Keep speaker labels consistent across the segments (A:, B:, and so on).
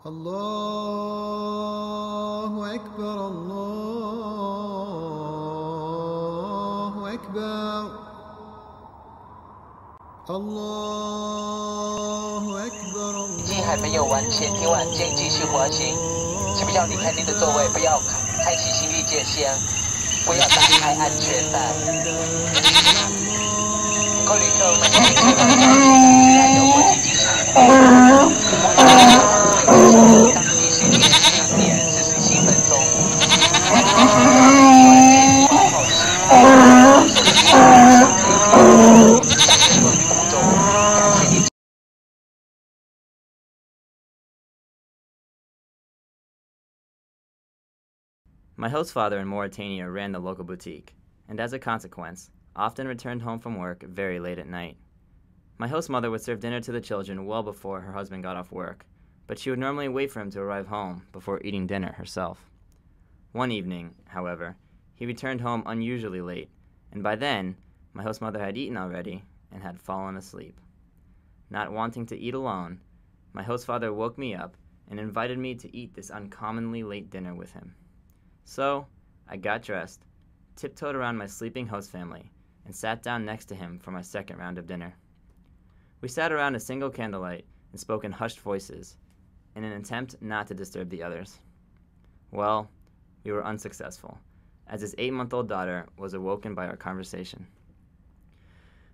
A: الله أكبر الله أكبر الله أكبر
B: 机还没有完全停稳，请继续滑行。请不要离开您的座位，不要开启行李键先，不要打开安全带。各位旅客，我们请注意，现在有国际机场。当地时间10点47分钟。
C: My host father in Mauritania ran the local boutique, and as a consequence, often returned home from work very late at night. My host mother would serve dinner to the children well before her husband got off work, but she would normally wait for him to arrive home before eating dinner herself. One evening, however, he returned home unusually late, and by then, my host mother had eaten already and had fallen asleep. Not wanting to eat alone, my host father woke me up and invited me to eat this uncommonly late dinner with him. So, I got dressed, tiptoed around my sleeping host family, and sat down next to him for my second round of dinner. We sat around a single candlelight and spoke in hushed voices, in an attempt not to disturb the others. Well, we were unsuccessful, as his 8-month-old daughter was awoken by our conversation.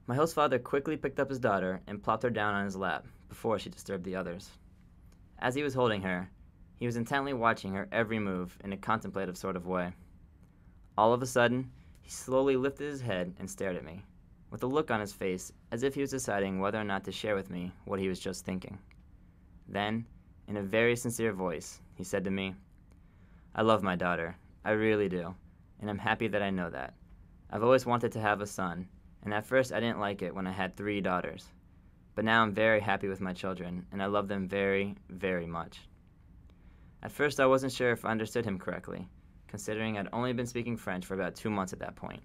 C: My host father quickly picked up his daughter and plopped her down on his lap before she disturbed the others. As he was holding her, he was intently watching her every move in a contemplative sort of way. All of a sudden, he slowly lifted his head and stared at me, with a look on his face as if he was deciding whether or not to share with me what he was just thinking. Then, in a very sincere voice, he said to me, "I love my daughter, I really do, and I'm happy that I know that. I've always wanted to have a son, and at first I didn't like it when I had 3 daughters. But now I'm very happy with my children, and I love them very, very much." At first, I wasn't sure if I understood him correctly, considering I'd only been speaking French for about 2 months at that point.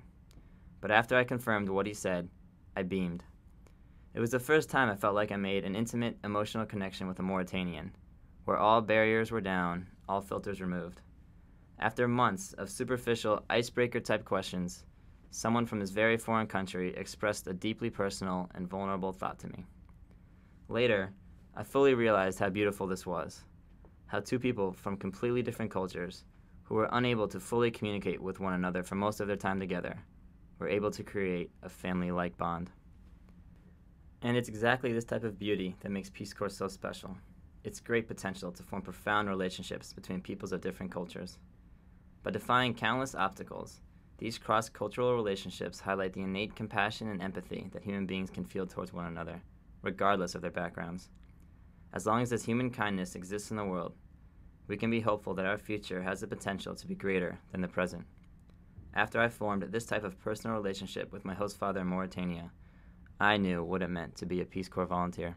C: But after I confirmed what he said, I beamed. It was the first time I felt like I made an intimate, emotional connection with a Mauritanian, where all barriers were down, all filters removed. After months of superficial, icebreaker-type questions, someone from this very foreign country expressed a deeply personal and vulnerable thought to me. Later, I fully realized how beautiful this was. How 2 people from completely different cultures, who were unable to fully communicate with one another for most of their time together, were able to create a family-like bond. And it's exactly this type of beauty that makes Peace Corps so special. Its great potential to form profound relationships between peoples of different cultures. By defying countless obstacles, these cross-cultural relationships highlight the innate compassion and empathy that human beings can feel towards one another, regardless of their backgrounds. As long as this human kindness exists in the world, we can be hopeful that our future has the potential to be greater than the present. After I formed this type of personal relationship with my host father in Mauritania, I knew what it meant to be a Peace Corps volunteer.